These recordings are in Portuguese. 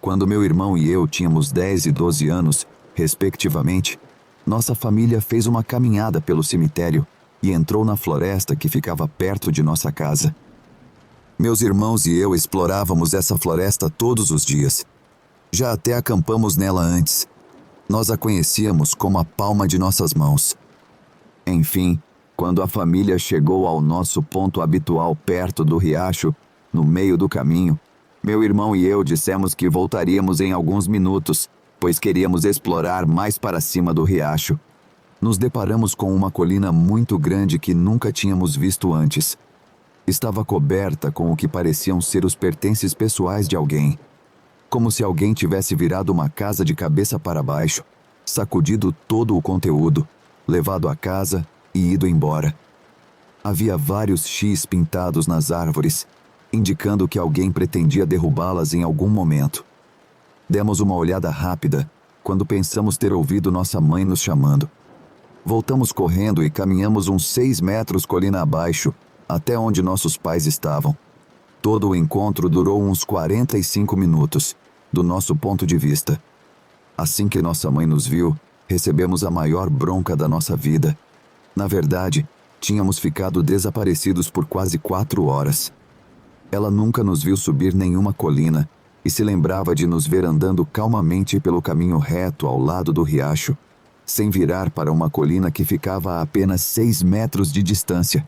Quando meu irmão e eu tínhamos 10 e 12 anos, respectivamente, nossa família fez uma caminhada pelo cemitério e entrou na floresta que ficava perto de nossa casa. Meus irmãos e eu explorávamos essa floresta todos os dias. Já até acampamos nela antes. Nós a conhecíamos como a palma de nossas mãos. Enfim, quando a família chegou ao nosso ponto habitual perto do riacho, no meio do caminho, meu irmão e eu dissemos que voltaríamos em alguns minutos, pois queríamos explorar mais para cima do riacho. Nos deparamos com uma colina muito grande que nunca tínhamos visto antes. Estava coberta com o que pareciam ser os pertences pessoais de alguém. Como se alguém tivesse virado uma casa de cabeça para baixo, sacudido todo o conteúdo, levado a casa e ido embora. Havia vários X pintados nas árvores, indicando que alguém pretendia derrubá-las em algum momento. Demos uma olhada rápida, quando pensamos ter ouvido nossa mãe nos chamando. Voltamos correndo e caminhamos uns 6 metros colina abaixo, até onde nossos pais estavam. Todo o encontro durou uns 45 minutos, do nosso ponto de vista. Assim que nossa mãe nos viu, recebemos a maior bronca da nossa vida. Na verdade, tínhamos ficado desaparecidos por quase 4 horas. Ela nunca nos viu subir nenhuma colina e se lembrava de nos ver andando calmamente pelo caminho reto ao lado do riacho, sem virar para uma colina que ficava a apenas 6 metros de distância.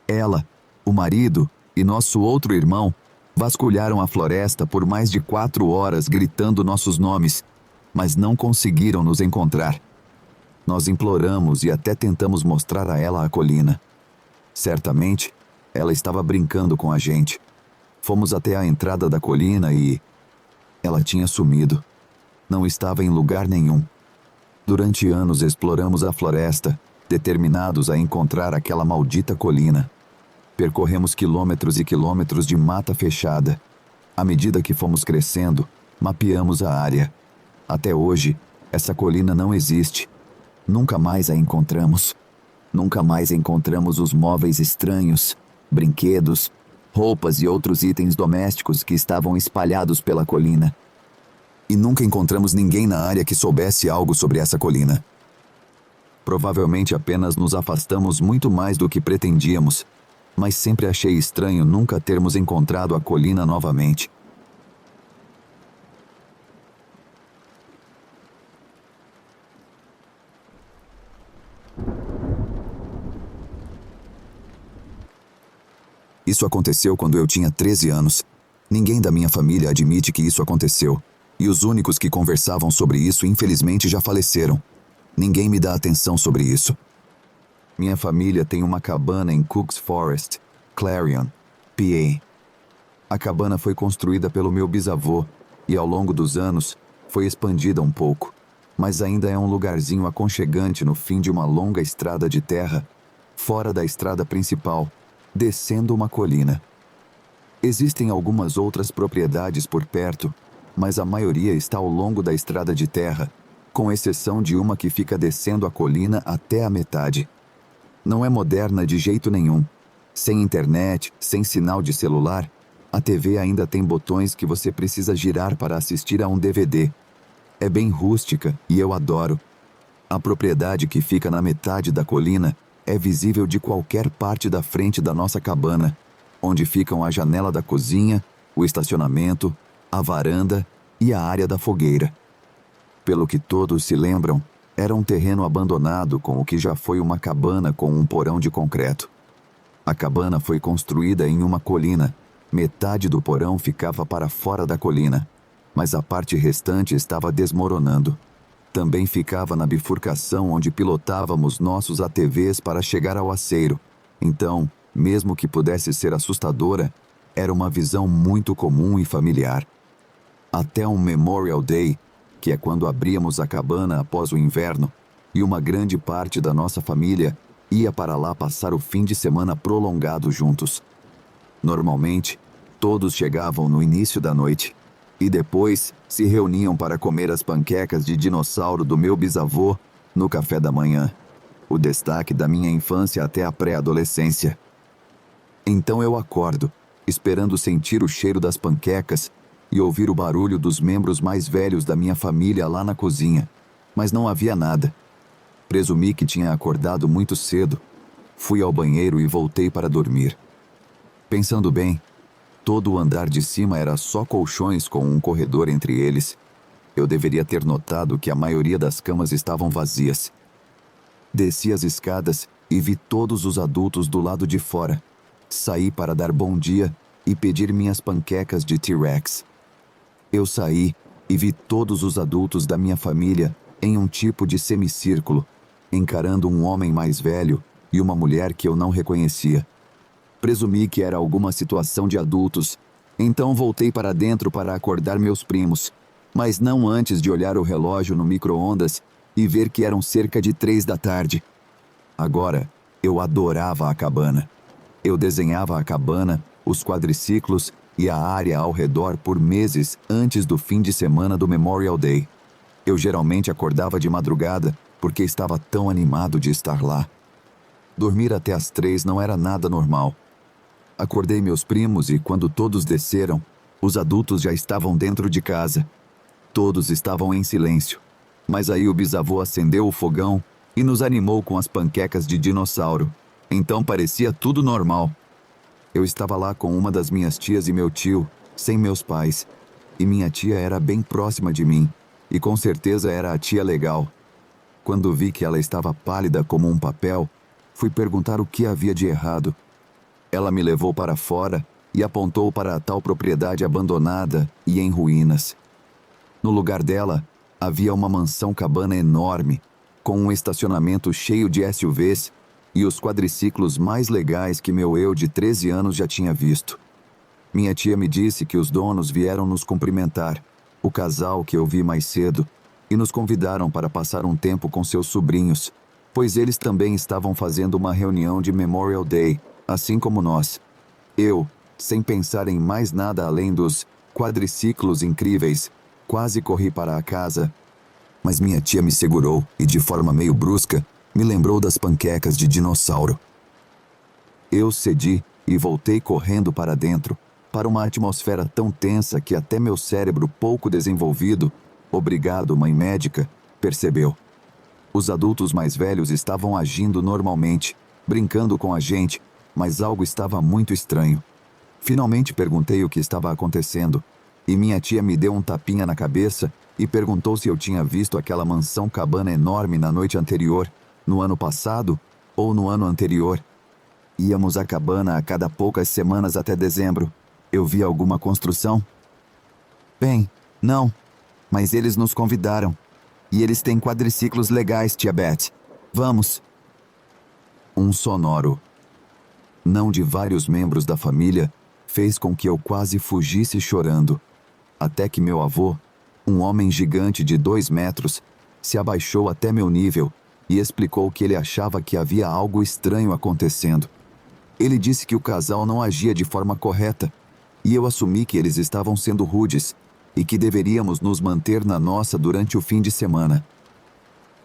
Ela, o marido e nosso outro irmão vasculharam a floresta por mais de 4 horas gritando nossos nomes, mas não conseguiram nos encontrar. Nós imploramos e até tentamos mostrar a ela a colina. Certamente, ela estava brincando com a gente. Fomos até a entrada da colina e... ela tinha sumido. Não estava em lugar nenhum. Durante anos exploramos a floresta, determinados a encontrar aquela maldita colina. Percorremos quilômetros e quilômetros de mata fechada. À medida que fomos crescendo, mapeamos a área. Até hoje, essa colina não existe. Nunca mais a encontramos. Nunca mais encontramos os móveis estranhos, brinquedos, roupas e outros itens domésticos que estavam espalhados pela colina. E nunca encontramos ninguém na área que soubesse algo sobre essa colina. Provavelmente apenas nos afastamos muito mais do que pretendíamos, mas sempre achei estranho nunca termos encontrado a colina novamente. Isso aconteceu quando eu tinha 13 anos. Ninguém da minha família admite que isso aconteceu, e os únicos que conversavam sobre isso infelizmente já faleceram. Ninguém me dá atenção sobre isso. Minha família tem uma cabana em Cooks Forest, Clarion, PA. A cabana foi construída pelo meu bisavô e ao longo dos anos foi expandida um pouco, mas ainda é um lugarzinho aconchegante no fim de uma longa estrada de terra, fora da estrada principal, descendo uma colina. Existem algumas outras propriedades por perto, mas a maioria está ao longo da estrada de terra, com exceção de uma que fica descendo a colina até a metade. Não é moderna de jeito nenhum. Sem internet, sem sinal de celular, a TV ainda tem botões que você precisa girar para assistir a um DVD. É bem rústica e eu adoro. A propriedade que fica na metade da colina é visível de qualquer parte da frente da nossa cabana, onde ficam a janela da cozinha, o estacionamento, a varanda e a área da fogueira. Pelo que todos se lembram, era um terreno abandonado com o que já foi uma cabana com um porão de concreto. A cabana foi construída em uma colina. Metade do porão ficava para fora da colina, mas a parte restante estava desmoronando. Também ficava na bifurcação onde pilotávamos nossos ATVs para chegar ao aceiro. Então, mesmo que pudesse ser assustadora, era uma visão muito comum e familiar. Até um Memorial Day, que é quando abríamos a cabana após o inverno, e uma grande parte da nossa família ia para lá passar o fim de semana prolongado juntos. Normalmente, todos chegavam no início da noite, e depois se reuniam para comer as panquecas de dinossauro do meu bisavô no café da manhã, o destaque da minha infância até a pré-adolescência. Então eu acordo, esperando sentir o cheiro das panquecas, e ouvir o barulho dos membros mais velhos da minha família lá na cozinha, mas não havia nada. Presumi que tinha acordado muito cedo. Fui ao banheiro e voltei para dormir. Pensando bem, todo o andar de cima era só colchões com um corredor entre eles. Eu deveria ter notado que a maioria das camas estavam vazias. Desci as escadas e vi todos os adultos do lado de fora. Saí para dar bom dia e pedir minhas panquecas de T-Rex. Eu saí e vi todos os adultos da minha família em um tipo de semicírculo, encarando um homem mais velho e uma mulher que eu não reconhecia. Presumi que era alguma situação de adultos, então voltei para dentro para acordar meus primos, mas não antes de olhar o relógio no micro-ondas e ver que eram cerca de 3 da tarde. Agora, eu adorava a cabana. Eu desenhava a cabana, os quadriciclos e a área ao redor por meses antes do fim de semana do Memorial Day. Eu geralmente acordava de madrugada porque estava tão animado de estar lá. Dormir até às 3 não era nada normal. Acordei meus primos e, quando todos desceram, os adultos já estavam dentro de casa. Todos estavam em silêncio, mas aí o bisavô acendeu o fogão e nos animou com as panquecas de dinossauro. Então parecia tudo normal. Eu estava lá com uma das minhas tias e meu tio, sem meus pais, e minha tia era bem próxima de mim, e com certeza era a tia legal. Quando vi que ela estava pálida como um papel, fui perguntar o que havia de errado. Ela me levou para fora e apontou para a tal propriedade abandonada e em ruínas. No lugar dela, havia uma mansão-cabana enorme, com um estacionamento cheio de SUVs e os quadriciclos mais legais que meu eu de 13 anos já tinha visto. Minha tia me disse que os donos vieram nos cumprimentar, o casal que eu vi mais cedo, e nos convidaram para passar um tempo com seus sobrinhos, pois eles também estavam fazendo uma reunião de Memorial Day, assim como nós. Eu, sem pensar em mais nada além dos quadriciclos incríveis, quase corri para a casa, mas minha tia me segurou e, de forma meio brusca, me lembrou das panquecas de dinossauro. Eu cedi e voltei correndo para dentro, para uma atmosfera tão tensa que até meu cérebro pouco desenvolvido, obrigado, mãe médica, percebeu. Os adultos mais velhos estavam agindo normalmente, brincando com a gente, mas algo estava muito estranho. Finalmente perguntei o que estava acontecendo, e minha tia me deu um tapinha na cabeça e perguntou se eu tinha visto aquela mansão-cabana enorme na noite anterior, no ano passado ou no ano anterior. Íamos à cabana a cada poucas semanas até dezembro. Eu vi alguma construção? Bem, não, mas eles nos convidaram. E eles têm quadriciclos legais, tia Beth. Vamos. Um sonoro, não de vários membros da família, fez com que eu quase fugisse chorando, até que meu avô, um homem gigante de 2 metros, se abaixou até meu nível e explicou que ele achava que havia algo estranho acontecendo. Ele disse que o casal não agia de forma correta, e eu assumi que eles estavam sendo rudes e que deveríamos nos manter na nossa durante o fim de semana.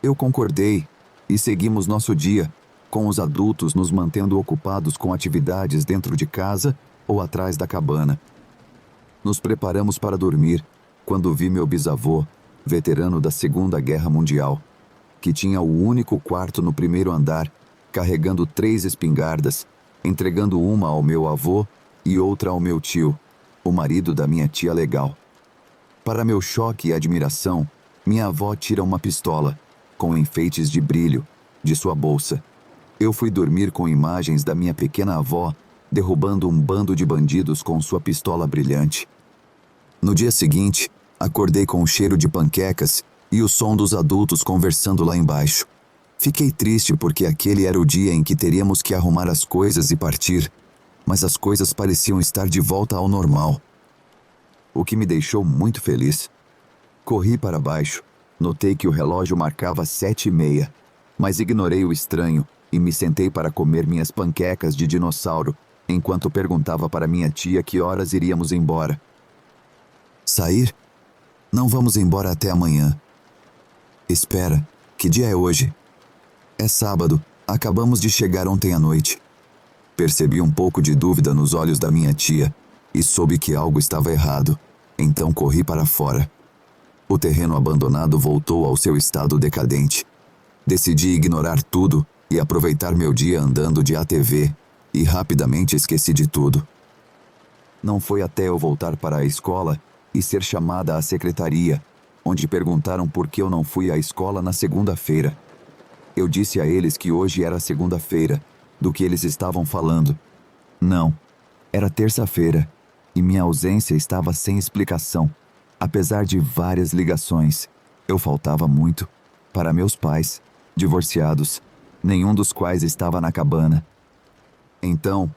Eu concordei e seguimos nosso dia, com os adultos nos mantendo ocupados com atividades dentro de casa ou atrás da cabana. Nos preparamos para dormir quando vi meu bisavô, veterano da Segunda Guerra Mundial, que tinha o único quarto no primeiro andar, carregando 3 espingardas, entregando uma ao meu avô e outra ao meu tio, o marido da minha tia legal. Para meu choque e admiração, minha avó tira uma pistola, com enfeites de brilho, de sua bolsa. Eu fui dormir com imagens da minha pequena avó derrubando um bando de bandidos com sua pistola brilhante. No dia seguinte, acordei com o cheiro de panquecas e o som dos adultos conversando lá embaixo. Fiquei triste porque aquele era o dia em que teríamos que arrumar as coisas e partir, mas as coisas pareciam estar de volta ao normal. O que me deixou muito feliz. Corri para baixo, notei que o relógio marcava 7h30, mas ignorei o estranho e me sentei para comer minhas panquecas de dinossauro, enquanto perguntava para minha tia que horas iríamos embora. Sair? Não vamos embora até amanhã. Espera, que dia é hoje? É sábado, acabamos de chegar ontem à noite. Percebi um pouco de dúvida nos olhos da minha tia e soube que algo estava errado. Então corri para fora. O terreno abandonado voltou ao seu estado decadente. Decidi ignorar tudo e aproveitar meu dia andando de ATV, e rapidamente esqueci de tudo. Não foi até eu voltar para a escola e ser chamada à secretaria, onde perguntaram por que eu não fui à escola na segunda-feira. Eu disse a eles que hoje era segunda-feira, do que eles estavam falando. Não, era terça-feira, e minha ausência estava sem explicação. Apesar de várias ligações, eu faltava muito para meus pais, divorciados, nenhum dos quais estava na cabana. Então,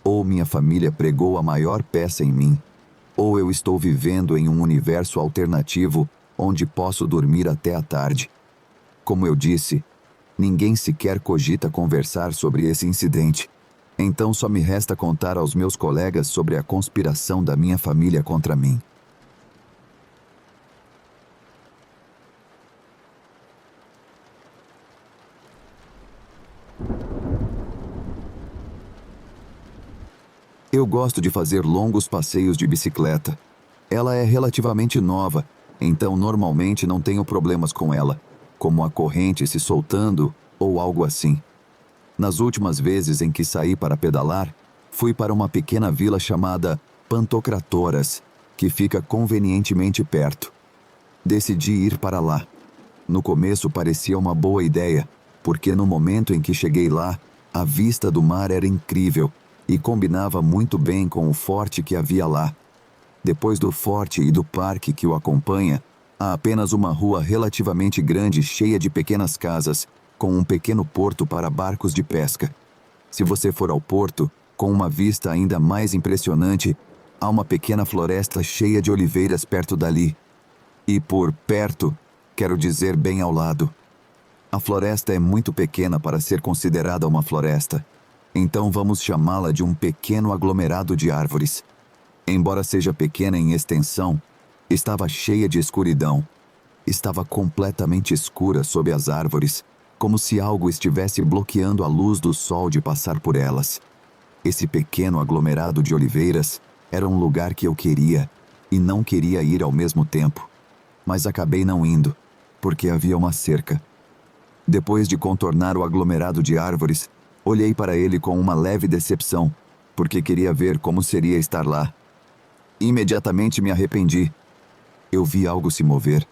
ou minha família pregou a maior peça em mim, ou eu estou vivendo em um universo alternativo onde posso dormir até a tarde. Como eu disse, ninguém sequer cogita conversar sobre esse incidente. Então só me resta contar aos meus colegas sobre a conspiração da minha família contra mim. Eu gosto de fazer longos passeios de bicicleta. Ela é relativamente nova, então normalmente não tenho problemas com ela, como a corrente se soltando ou algo assim. Nas últimas vezes em que saí para pedalar, fui para uma pequena vila chamada Pantocratoras, que fica convenientemente perto. Decidi ir para lá. No começo parecia uma boa ideia, porque no momento em que cheguei lá, a vista do mar era incrível e combinava muito bem com o forte que havia lá. Depois do forte e do parque que o acompanha, há apenas uma rua relativamente grande cheia de pequenas casas, com um pequeno porto para barcos de pesca. Se você for ao porto, com uma vista ainda mais impressionante, há uma pequena floresta cheia de oliveiras perto dali. E por perto, quero dizer bem ao lado. A floresta é muito pequena para ser considerada uma floresta. Então vamos chamá-la de um pequeno aglomerado de árvores. Embora seja pequena em extensão, estava cheia de escuridão. Estava completamente escura sob as árvores, como se algo estivesse bloqueando a luz do sol de passar por elas. Esse pequeno aglomerado de oliveiras era um lugar que eu queria e não queria ir ao mesmo tempo. Mas acabei não indo, porque havia uma cerca. Depois de contornar o aglomerado de árvores, olhei para ele com uma leve decepção, porque queria ver como seria estar lá. Imediatamente me arrependi. Eu vi algo se mover.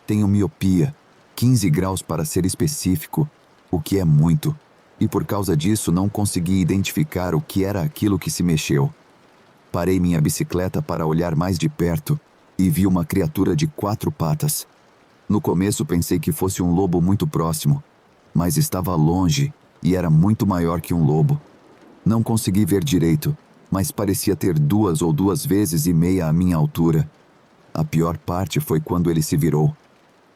Tenho miopia, 15 graus para ser específico, o que é muito, e por causa disso não consegui identificar o que era aquilo que se mexeu. Parei minha bicicleta para olhar mais de perto e vi uma criatura de 4 patas. No começo pensei que fosse um lobo muito próximo, mas estava longe e era muito maior que um lobo. Não consegui ver direito, mas parecia ter 2 ou 2,5 vezes a minha altura. A pior parte foi quando ele se virou.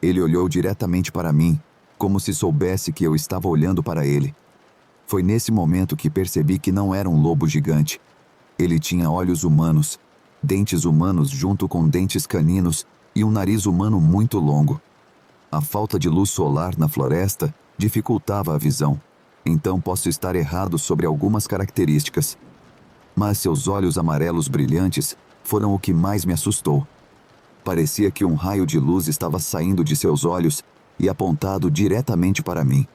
Ele olhou diretamente para mim, como se soubesse que eu estava olhando para ele. Foi nesse momento que percebi que não era um lobo gigante. Ele tinha olhos humanos, dentes humanos junto com dentes caninos e um nariz humano muito longo. A falta de luz solar na floresta dificultava a visão. Então posso estar errado sobre algumas características. Mas seus olhos amarelos brilhantes foram o que mais me assustou. Parecia que um raio de luz estava saindo de seus olhos e apontado diretamente para mim.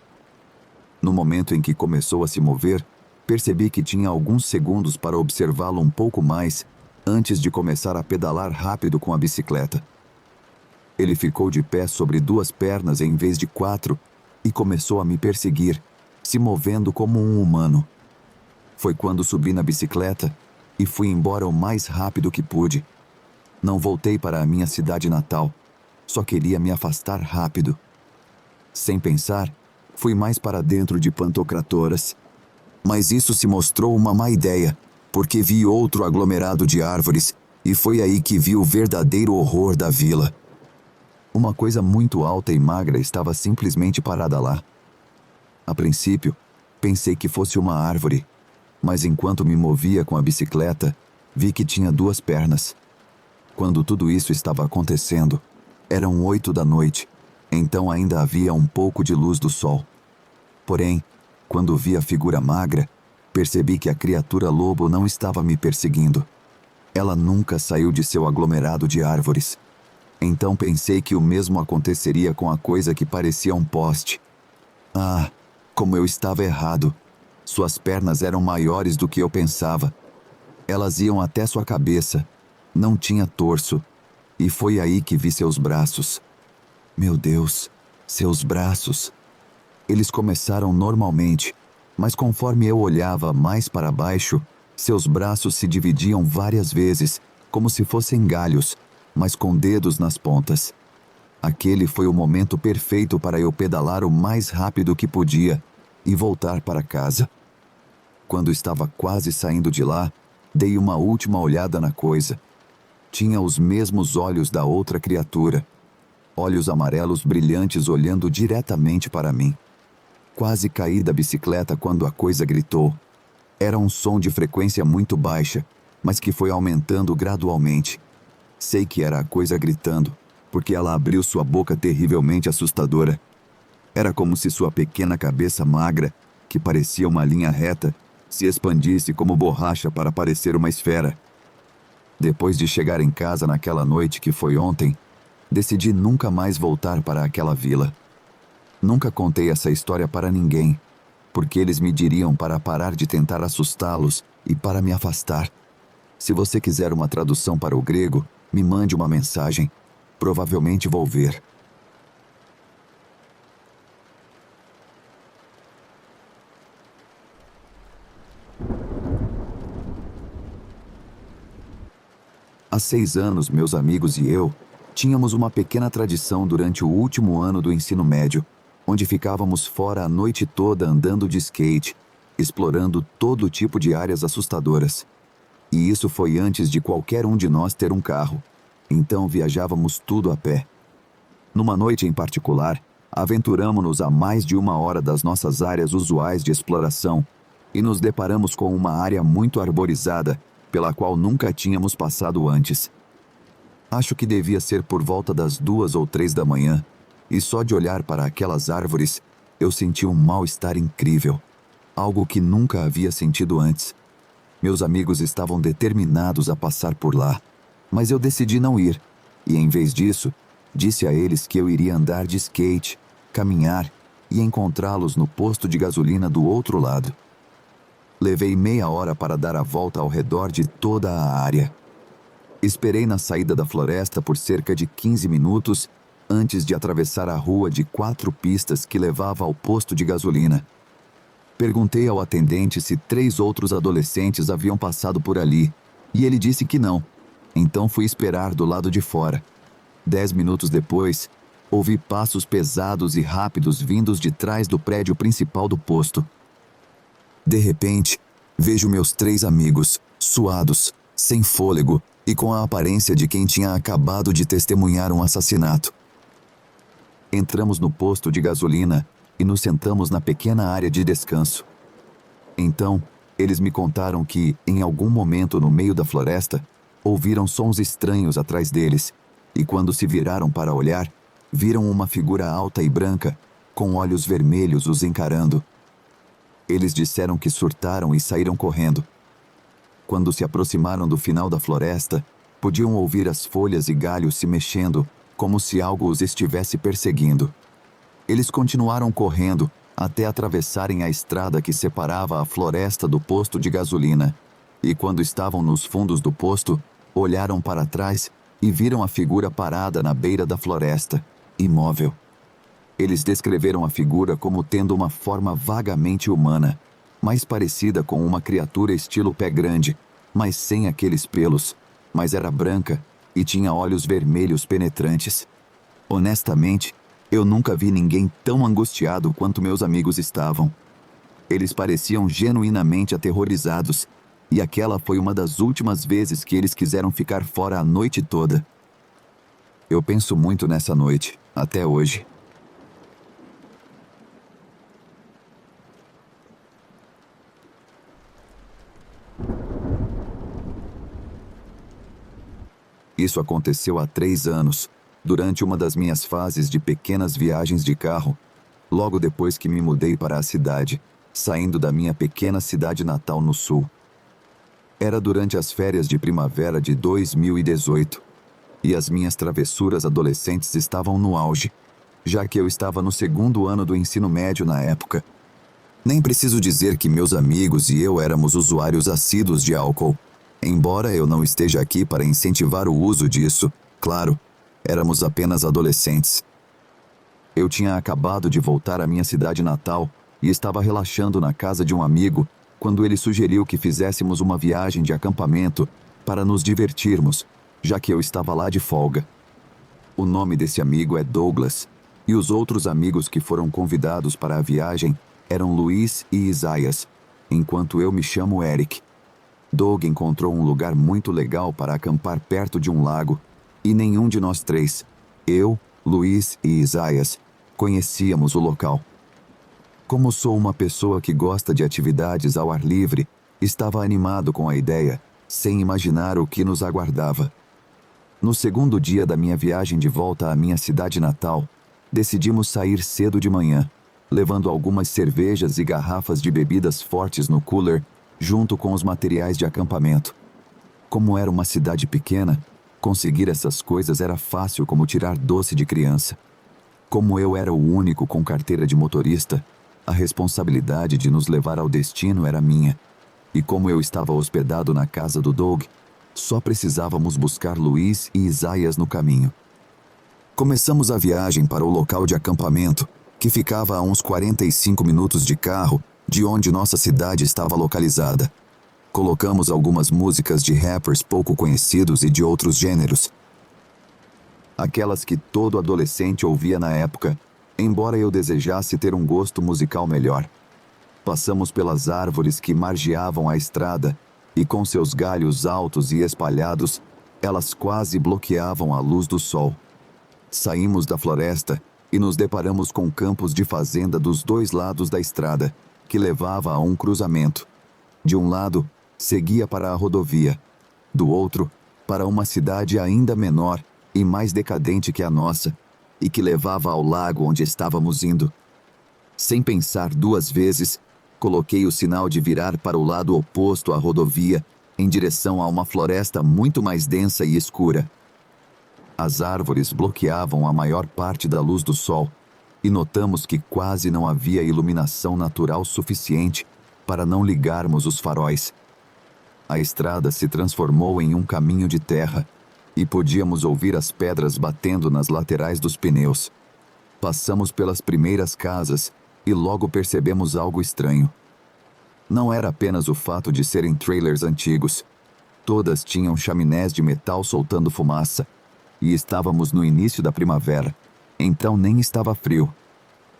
No momento em que começou a se mover, percebi que tinha alguns segundos para observá-lo um pouco mais antes de começar a pedalar rápido com a bicicleta. Ele ficou de pé sobre 2 pernas em vez de 4 e começou a me perseguir, se movendo como um humano. Foi quando subi na bicicleta e fui embora o mais rápido que pude. Não voltei para a minha cidade natal, só queria me afastar rápido. Sem pensar, fui mais para dentro de Pantocratoras. Mas isso se mostrou uma má ideia, porque vi outro aglomerado de árvores e foi aí que vi o verdadeiro horror da vila. Uma coisa muito alta e magra estava simplesmente parada lá. A princípio, pensei que fosse uma árvore, mas enquanto me movia com a bicicleta, vi que tinha 2 pernas. Quando tudo isso estava acontecendo, eram 8 da noite, então ainda havia um pouco de luz do sol. Porém, quando vi a figura magra, percebi que a criatura lobo não estava me perseguindo. Ela nunca saiu de seu aglomerado de árvores. Então pensei que o mesmo aconteceria com a coisa que parecia um poste. Ah, como eu estava errado. Suas pernas eram maiores do que eu pensava. Elas iam até sua cabeça. Não tinha torso. E foi aí que vi seus braços. Meu Deus, seus braços. Eles começaram normalmente, mas conforme eu olhava mais para baixo, seus braços se dividiam várias vezes, como se fossem galhos, mas com dedos nas pontas. Aquele foi o momento perfeito para eu pedalar o mais rápido que podia e voltar para casa. Quando estava quase saindo de lá, dei uma última olhada na coisa. Tinha os mesmos olhos da outra criatura. Olhos amarelos brilhantes olhando diretamente para mim. Quase caí da bicicleta quando a coisa gritou. Era um som de frequência muito baixa, mas que foi aumentando gradualmente. Sei que era a coisa gritando, porque ela abriu sua boca terrivelmente assustadora. Era como se sua pequena cabeça magra, que parecia uma linha reta, se expandisse como borracha para parecer uma esfera. Depois de chegar em casa naquela noite que foi ontem, decidi nunca mais voltar para aquela vila. Nunca contei essa história para ninguém, porque eles me diriam para parar de tentar assustá-los e para me afastar. Se você quiser uma tradução para o grego, me mande uma mensagem. Provavelmente vou ver. Há 6 anos, meus amigos e eu tínhamos uma pequena tradição durante o último ano do ensino médio, onde ficávamos fora a noite toda andando de skate, explorando todo tipo de áreas assustadoras. E isso foi antes de qualquer um de nós ter um carro. Então viajávamos tudo a pé. Numa noite em particular, aventuramo-nos a mais de 1 hora das nossas áreas usuais de exploração e nos deparamos com uma área muito arborizada, pela qual nunca tínhamos passado antes. Acho que devia ser por volta das 2 ou 3 da manhã, e só de olhar para aquelas árvores, eu senti um mal-estar incrível, algo que nunca havia sentido antes. Meus amigos estavam determinados a passar por lá, mas eu decidi não ir, e em vez disso, disse a eles que eu iria andar de skate, caminhar e encontrá-los no posto de gasolina do outro lado. Levei meia hora para dar a volta ao redor de toda a área. Esperei na saída da floresta por cerca de 15 minutos antes de atravessar a rua de 4 pistas que levava ao posto de gasolina. Perguntei ao atendente se 3 outros adolescentes haviam passado por ali, e ele disse que não. Então fui esperar do lado de fora. 10 minutos depois, ouvi passos pesados e rápidos vindos de trás do prédio principal do posto. De repente, vejo meus 3 amigos, suados, sem fôlego e com a aparência de quem tinha acabado de testemunhar um assassinato. Entramos no posto de gasolina e nos sentamos na pequena área de descanso. Então, eles me contaram que, em algum momento no meio da floresta, ouviram sons estranhos atrás deles, e quando se viraram para olhar, viram uma figura alta e branca, com olhos vermelhos os encarando. Eles disseram que surtaram e saíram correndo. Quando se aproximaram do final da floresta, podiam ouvir as folhas e galhos se mexendo, como se algo os estivesse perseguindo. Eles continuaram correndo até atravessarem a estrada que separava a floresta do posto de gasolina, e quando estavam nos fundos do posto, olharam para trás e viram a figura parada na beira da floresta, imóvel. Eles descreveram a figura como tendo uma forma vagamente humana, mais parecida com uma criatura estilo pé grande, mas sem aqueles pelos, mas era branca e tinha olhos vermelhos penetrantes. Honestamente, eu nunca vi ninguém tão angustiado quanto meus amigos estavam. Eles pareciam genuinamente aterrorizados, e aquela foi uma das últimas vezes que eles quiseram ficar fora a noite toda. Eu penso muito nessa noite, até hoje. Isso aconteceu há 3 anos, durante uma das minhas fases de pequenas viagens de carro, logo depois que me mudei para a cidade, saindo da minha pequena cidade natal no sul. Era durante as férias de primavera de 2018, e as minhas travessuras adolescentes estavam no auge, já que eu estava no segundo ano do ensino médio na época. Nem preciso dizer que meus amigos e eu éramos usuários assíduos de álcool. Embora eu não esteja aqui para incentivar o uso disso, claro, éramos apenas adolescentes. Eu tinha acabado de voltar à minha cidade natal e estava relaxando na casa de um amigo quando ele sugeriu que fizéssemos uma viagem de acampamento para nos divertirmos, já que eu estava lá de folga. O nome desse amigo é Douglas, e os outros amigos que foram convidados para a viagem eram Luiz e Isaías, enquanto eu me chamo Eric. Doug encontrou um lugar muito legal para acampar perto de um lago, e nenhum de nós três, eu, Luiz e Isaías, conhecíamos o local. Como sou uma pessoa que gosta de atividades ao ar livre, estava animado com a ideia, sem imaginar o que nos aguardava. No segundo dia da minha viagem de volta à minha cidade natal, decidimos sair cedo de manhã, levando algumas cervejas e garrafas de bebidas fortes no cooler, junto com os materiais de acampamento. Como era uma cidade pequena, conseguir essas coisas era fácil como tirar doce de criança. Como eu era o único com carteira de motorista, a responsabilidade de nos levar ao destino era minha. E como eu estava hospedado na casa do Doug, só precisávamos buscar Luiz e Isaías no caminho. Começamos a viagem para o local de acampamento, que ficava a uns 45 minutos de carro de onde nossa cidade estava localizada. Colocamos algumas músicas de rappers pouco conhecidos e de outros gêneros. Aquelas que todo adolescente ouvia na época, embora eu desejasse ter um gosto musical melhor. Passamos pelas árvores que margeavam a estrada e com seus galhos altos e espalhados, elas quase bloqueavam a luz do sol. Saímos da floresta e nos deparamos com campos de fazenda dos dois lados da estrada, que levava a um cruzamento. De um lado, seguia para a rodovia. Do outro, para uma cidade ainda menor e mais decadente que a nossa, e que levava ao lago onde estávamos indo. Sem pensar duas vezes, coloquei o sinal de virar para o lado oposto à rodovia, em direção a uma floresta muito mais densa e escura. As árvores bloqueavam a maior parte da luz do sol, e notamos que quase não havia iluminação natural suficiente para não ligarmos os faróis. A estrada se transformou em um caminho de terra, e podíamos ouvir as pedras batendo nas laterais dos pneus. Passamos pelas primeiras casas e logo percebemos algo estranho. Não era apenas o fato de serem trailers antigos. Todas tinham chaminés de metal soltando fumaça, e estávamos no início da primavera, então nem estava frio.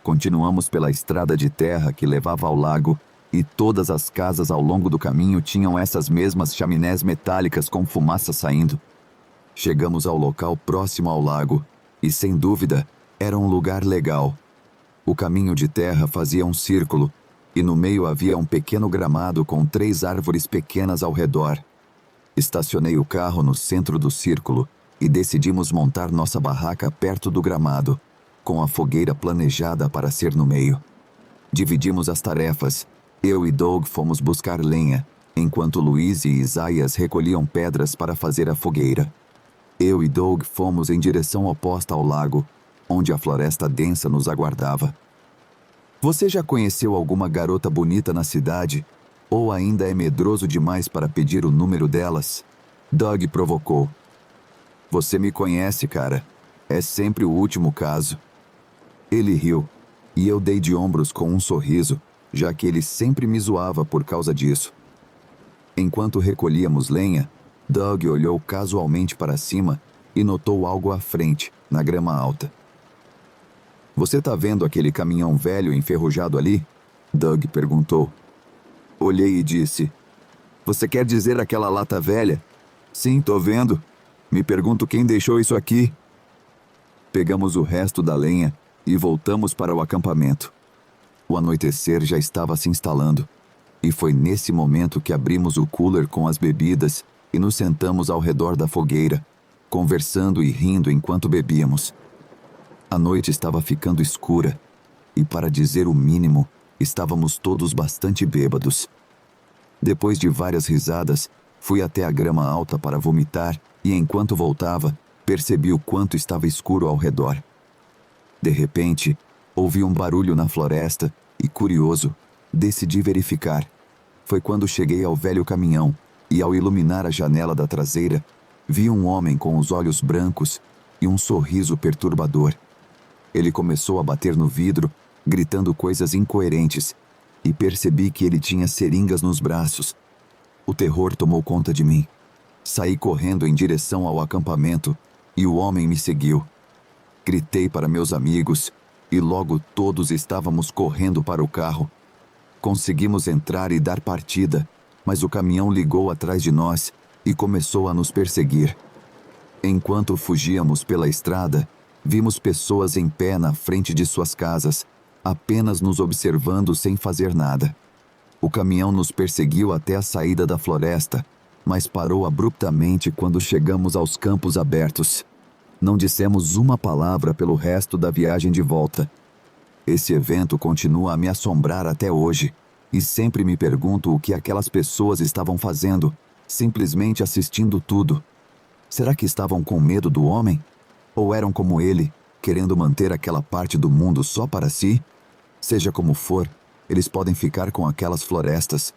Continuamos pela estrada de terra que levava ao lago, e todas as casas ao longo do caminho tinham essas mesmas chaminés metálicas com fumaça saindo. Chegamos ao local próximo ao lago, e sem dúvida, era um lugar legal. O caminho de terra fazia um círculo, e no meio havia um pequeno gramado com 3 árvores pequenas ao redor. Estacionei o carro no centro do círculo, e decidimos montar nossa barraca perto do gramado, com a fogueira planejada para ser no meio. Dividimos as tarefas. Eu e Doug fomos buscar lenha, enquanto Luiz e Isaías recolhiam pedras para fazer a fogueira. Eu e Doug fomos em direção oposta ao lago, onde a floresta densa nos aguardava. Você já conheceu alguma garota bonita na cidade? Ou ainda é medroso demais para pedir o número delas? Doug provocou. Você me conhece, cara. É sempre o último caso. Ele riu, e eu dei de ombros com um sorriso, já que ele sempre me zoava por causa disso. Enquanto recolhíamos lenha, Doug olhou casualmente para cima e notou algo à frente, na grama alta. Você tá vendo aquele caminhão velho enferrujado ali? Doug perguntou. Olhei e disse. Você quer dizer aquela lata velha? Sim, tô vendo. Me pergunto quem deixou isso aqui. Pegamos o resto da lenha e voltamos para o acampamento. O anoitecer já estava se instalando, e foi nesse momento que abrimos o cooler com as bebidas e nos sentamos ao redor da fogueira, conversando e rindo enquanto bebíamos. A noite estava ficando escura, e para dizer o mínimo, estávamos todos bastante bêbados. Depois de várias risadas, Fui até a grama alta para vomitar e, enquanto voltava, percebi o quanto estava escuro ao redor. De repente, ouvi um barulho na floresta e, curioso, decidi verificar. Foi quando cheguei ao velho caminhão e, ao iluminar a janela da traseira, vi um homem com os olhos brancos e um sorriso perturbador. Ele começou a bater no vidro, gritando coisas incoerentes, e percebi que ele tinha seringas nos braços. O terror tomou conta de mim. Saí correndo em direção ao acampamento e o homem me seguiu. Gritei para meus amigos e logo todos estávamos correndo para o carro. Conseguimos entrar e dar partida, mas o caminhão ligou atrás de nós e começou a nos perseguir. Enquanto fugíamos pela estrada, vimos pessoas em pé na frente de suas casas, apenas nos observando sem fazer nada. O caminhão nos perseguiu até a saída da floresta, mas parou abruptamente quando chegamos aos campos abertos. Não dissemos uma palavra pelo resto da viagem de volta. Esse evento continua a me assombrar até hoje, e sempre me pergunto o que aquelas pessoas estavam fazendo, simplesmente assistindo tudo. Será que estavam com medo do homem? Ou eram como ele, querendo manter aquela parte do mundo só para si? Seja como for, eles podem ficar com aquelas florestas.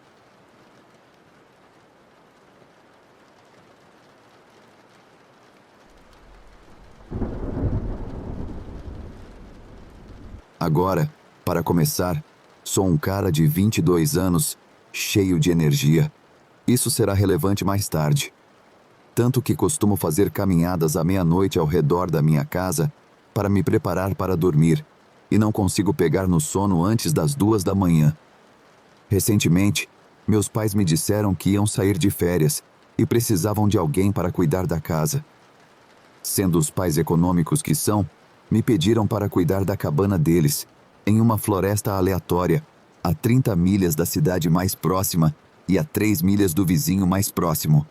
Agora, para começar, sou um cara de 22 anos, cheio de energia. Isso será relevante mais tarde. Tanto que costumo fazer caminhadas à meia-noite ao redor da minha casa para me preparar para dormir, e não consigo pegar no sono antes das 2 da manhã. Recentemente, meus pais me disseram que iam sair de férias e precisavam de alguém para cuidar da casa. Sendo os pais econômicos que são, me pediram para cuidar da cabana deles, em uma floresta aleatória, a 30 milhas da cidade mais próxima e a 3 milhas do vizinho mais próximo.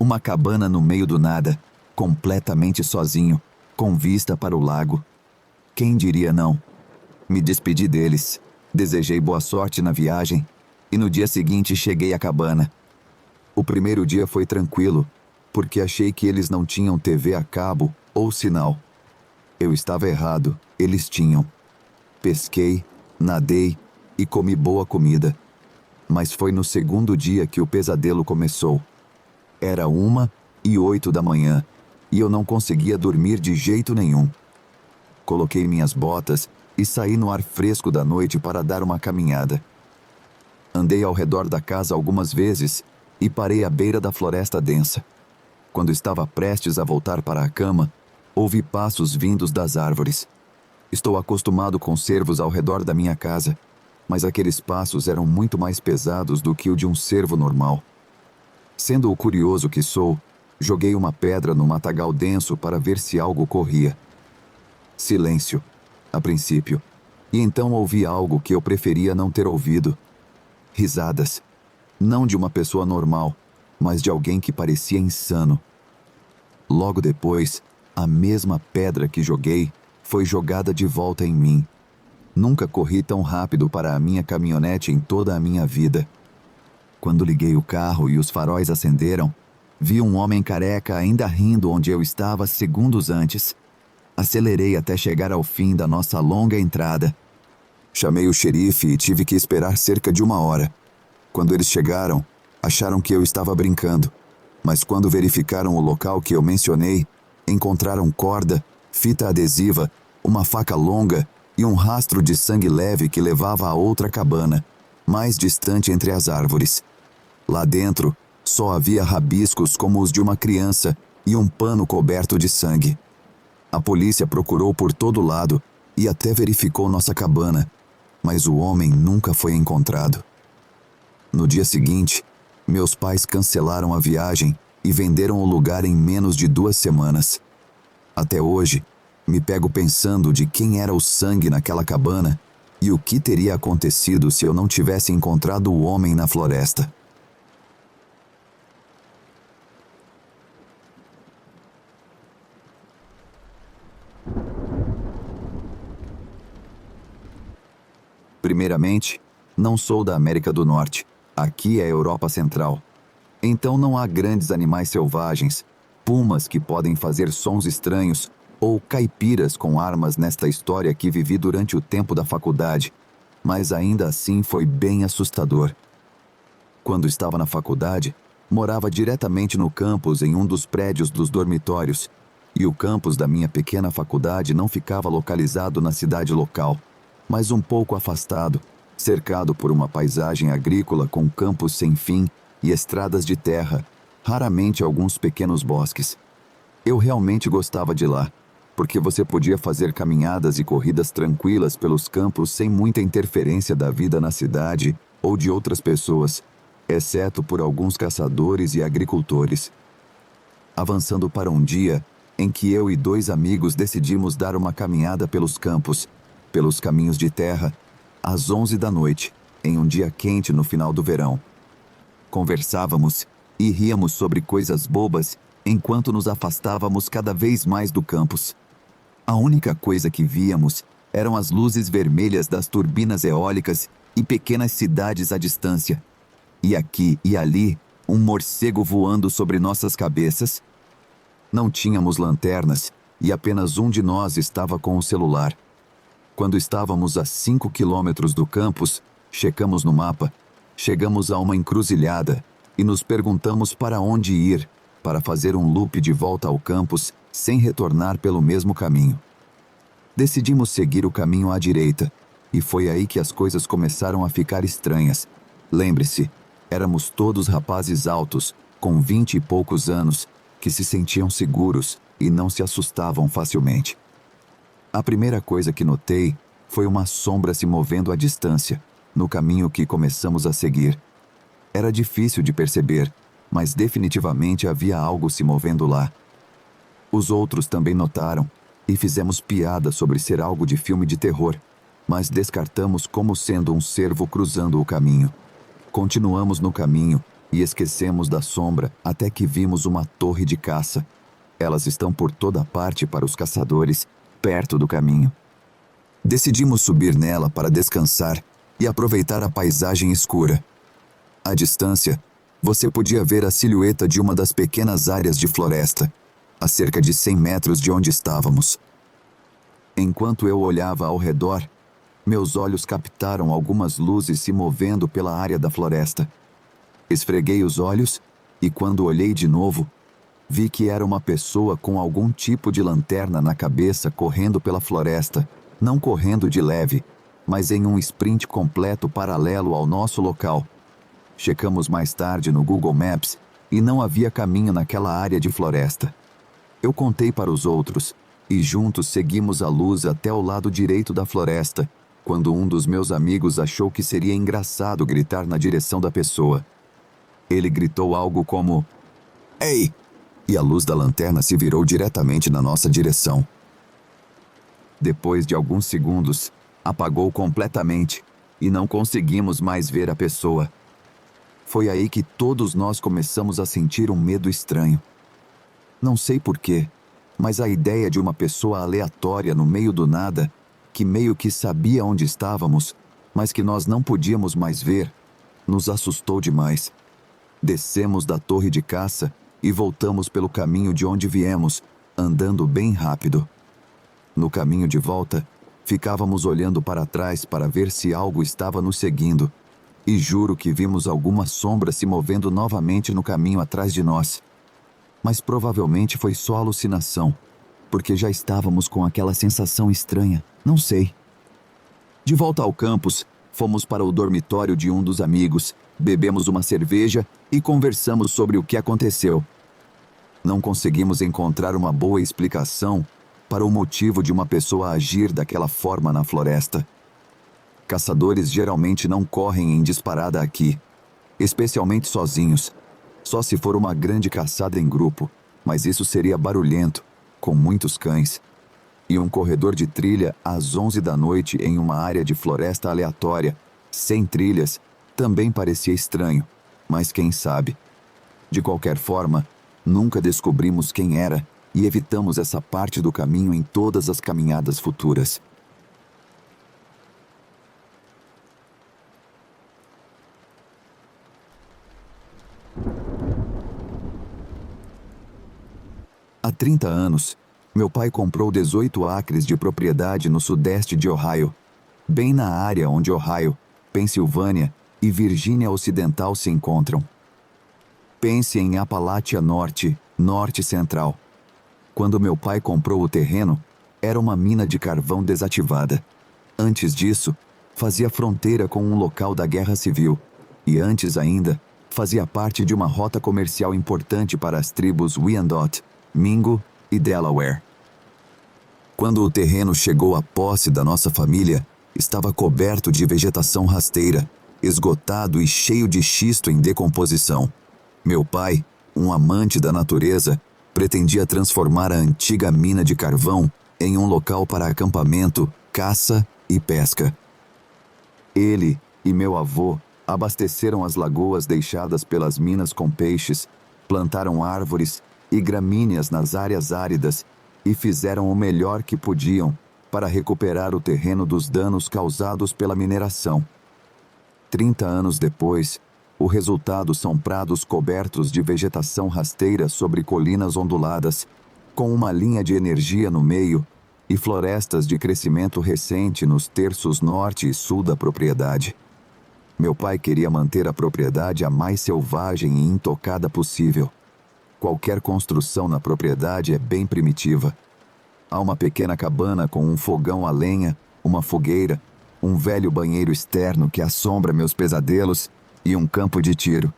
Uma cabana no meio do nada, completamente sozinho, com vista para o lago. Quem diria não? Me despedi deles, desejei boa sorte na viagem e no dia seguinte cheguei à cabana. O primeiro dia foi tranquilo, porque achei que eles não tinham TV a cabo ou sinal. Eu estava errado, eles tinham. Pesquei, nadei e comi boa comida. Mas foi no segundo dia que o pesadelo começou. Era 1h08 da manhã e eu não conseguia dormir de jeito nenhum. Coloquei minhas botas e saí no ar fresco da noite para dar uma caminhada. Andei ao redor da casa algumas vezes e parei à beira da floresta densa. Quando estava prestes a voltar para a cama, ouvi passos vindos das árvores. Estou acostumado com cervos ao redor da minha casa, mas aqueles passos eram muito mais pesados do que o de um cervo normal. Sendo o curioso que sou, joguei uma pedra no matagal denso para ver se algo corria. Silêncio, a princípio, e então ouvi algo que eu preferia não ter ouvido. Risadas, não de uma pessoa normal, mas de alguém que parecia insano. Logo depois, a mesma pedra que joguei foi jogada de volta em mim. Nunca corri tão rápido para a minha caminhonete em toda a minha vida. Quando liguei o carro e os faróis acenderam, vi um homem careca ainda rindo onde eu estava segundos antes. Acelerei até chegar ao fim da nossa longa entrada. Chamei o xerife e tive que esperar cerca de 1 hora. Quando eles chegaram, acharam que eu estava brincando, mas quando verificaram o local que eu mencionei, encontraram corda, fita adesiva, uma faca longa e um rastro de sangue leve que levava a outra cabana, mais distante entre as árvores. Lá dentro, só havia rabiscos como os de uma criança e um pano coberto de sangue. A polícia procurou por todo lado e até verificou nossa cabana, mas o homem nunca foi encontrado. No dia seguinte, meus pais cancelaram a viagem e venderam o lugar em menos de 2 semanas. Até hoje, me pego pensando de quem era o sangue naquela cabana e o que teria acontecido se eu não tivesse encontrado o homem na floresta. Primeiramente, não sou da América do Norte. Aqui é a Europa Central. Então não há grandes animais selvagens, pumas que podem fazer sons estranhos ou caipiras com armas nesta história que vivi durante o tempo da faculdade, mas ainda assim foi bem assustador. Quando estava na faculdade, morava diretamente no campus em um dos prédios dos dormitórios, e o campus da minha pequena faculdade não ficava localizado na cidade local, mas um pouco afastado, cercado por uma paisagem agrícola com campos sem fim e estradas de terra, raramente alguns pequenos bosques. Eu realmente gostava de lá, porque você podia fazer caminhadas e corridas tranquilas pelos campos sem muita interferência da vida na cidade ou de outras pessoas, exceto por alguns caçadores e agricultores. Avançando para um dia em que eu e 2 amigos decidimos dar uma caminhada pelos campos, pelos caminhos de terra, às 11 da noite, em um dia quente no final do verão. Conversávamos e ríamos sobre coisas bobas enquanto nos afastávamos cada vez mais do campus. A única coisa que víamos eram as luzes vermelhas das turbinas eólicas e pequenas cidades à distância. E aqui e ali, um morcego voando sobre nossas cabeças. Não tínhamos lanternas e apenas um de nós estava com o celular. Quando estávamos a 5 quilômetros do campus, checamos no mapa, chegamos a uma encruzilhada e nos perguntamos para onde ir, para fazer um loop de volta ao campus sem retornar pelo mesmo caminho. Decidimos seguir o caminho à direita, e foi aí que as coisas começaram a ficar estranhas. Lembre-se, éramos todos rapazes altos, com 20 e poucos anos, que se sentiam seguros e não se assustavam facilmente. A primeira coisa que notei foi uma sombra se movendo à distância, no caminho que começamos a seguir. Era difícil de perceber, mas definitivamente havia algo se movendo lá. Os outros também notaram, e fizemos piada sobre ser algo de filme de terror, mas descartamos como sendo um cervo cruzando o caminho. Continuamos no caminho e esquecemos da sombra até que vimos uma torre de caça. Elas estão por toda parte para os caçadores, perto do caminho. Decidimos subir nela para descansar e aproveitar a paisagem escura. À distância, você podia ver a silhueta de uma das pequenas áreas de floresta, a cerca de 100 metros de onde estávamos. Enquanto eu olhava ao redor, meus olhos captaram algumas luzes se movendo pela área da floresta. Esfreguei os olhos e, quando olhei de novo, vi que era uma pessoa com algum tipo de lanterna na cabeça correndo pela floresta, não correndo de leve, mas em um sprint completo paralelo ao nosso local. Checamos mais tarde no Google Maps e não havia caminho naquela área de floresta. Eu contei para os outros e juntos seguimos a luz até o lado direito da floresta, quando um dos meus amigos achou que seria engraçado gritar na direção da pessoa. Ele gritou algo como "Ei!" e a luz da lanterna se virou diretamente na nossa direção. Depois de alguns segundos, apagou completamente e não conseguimos mais ver a pessoa. Foi aí que todos nós começamos a sentir um medo estranho. Não sei porquê, mas a ideia de uma pessoa aleatória no meio do nada, que meio que sabia onde estávamos, mas que nós não podíamos mais ver, nos assustou demais. Descemos da torre de caça e voltamos pelo caminho de onde viemos, andando bem rápido. No caminho de volta, ficávamos olhando para trás para ver se algo estava nos seguindo, e juro que vimos alguma sombra se movendo novamente no caminho atrás de nós. Mas provavelmente foi só alucinação, porque já estávamos com aquela sensação estranha, não sei. De volta ao campus, fomos para o dormitório de um dos amigos, bebemos uma cerveja e conversamos sobre o que aconteceu. Não conseguimos encontrar uma boa explicação para o motivo de uma pessoa agir daquela forma na floresta. Caçadores geralmente não correm em disparada aqui, especialmente sozinhos. Só se for uma grande caçada em grupo, mas isso seria barulhento, com muitos cães. E um corredor de trilha às 11 da noite em uma área de floresta aleatória, sem trilhas, também parecia estranho, mas quem sabe? De qualquer forma, nunca descobrimos quem era e evitamos essa parte do caminho em todas as caminhadas futuras. Há 30 anos, meu pai comprou 18 acres de propriedade no sudeste de Ohio, bem na área onde Ohio, Pensilvânia e Virgínia Ocidental se encontram. Pense em Appalachia Norte, Norte Central. Quando meu pai comprou o terreno, era uma mina de carvão desativada. Antes disso, fazia fronteira com um local da Guerra Civil e antes ainda, fazia parte de uma rota comercial importante para as tribos Wyandot, Mingo e Delaware. Quando o terreno chegou à posse da nossa família, estava coberto de vegetação rasteira, esgotado e cheio de xisto em decomposição. Meu pai, um amante da natureza, pretendia transformar a antiga mina de carvão em um local para acampamento, caça e pesca. Ele e meu avô abasteceram as lagoas deixadas pelas minas com peixes, plantaram árvores e gramíneas nas áreas áridas e fizeram o melhor que podiam para recuperar o terreno dos danos causados pela mineração. 30 anos depois, o resultado são prados cobertos de vegetação rasteira sobre colinas onduladas, com uma linha de energia no meio e florestas de crescimento recente nos terços norte e sul da propriedade. Meu pai queria manter a propriedade a mais selvagem e intocada possível. Qualquer construção na propriedade é bem primitiva. Há uma pequena cabana com um fogão a lenha, uma fogueira, um velho banheiro externo que assombra meus pesadelos e um campo de tiro.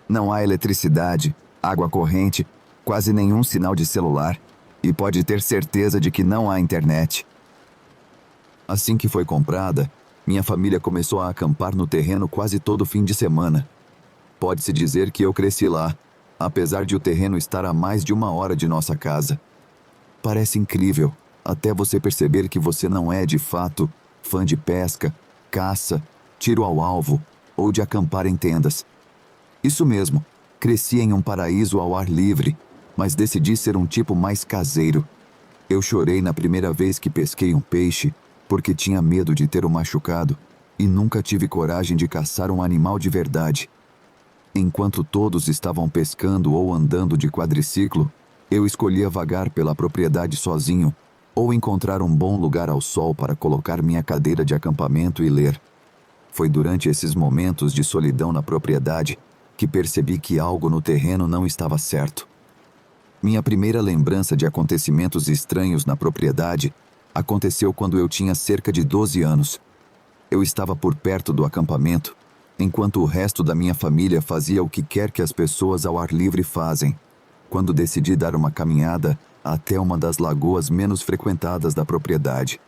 Não há eletricidade, água corrente, quase nenhum sinal de celular e pode ter certeza de que não há internet. Assim que foi comprada, minha família começou a acampar no terreno quase todo fim de semana. Pode-se dizer que eu cresci lá, apesar de o terreno estar a mais de 1 hora de nossa casa. Parece incrível, até você perceber que você não é, de fato, fã de pesca, caça, tiro ao alvo ou de acampar em tendas. Isso mesmo, cresci em um paraíso ao ar livre, mas decidi ser um tipo mais caseiro. Eu chorei na primeira vez que pesquei um peixe, porque tinha medo de ter o machucado, e nunca tive coragem de caçar um animal de verdade. Enquanto todos estavam pescando ou andando de quadriciclo, eu escolhia vagar pela propriedade sozinho, ou encontrar um bom lugar ao sol para colocar minha cadeira de acampamento e ler. Foi durante esses momentos de solidão na propriedade que percebi que algo no terreno não estava certo. Minha primeira lembrança de acontecimentos estranhos na propriedade aconteceu quando eu tinha cerca de 12 anos. Eu estava por perto do acampamento, enquanto o resto da minha família fazia o que quer que as pessoas ao ar livre fazem, quando decidi dar uma caminhada até uma das lagoas menos frequentadas da propriedade.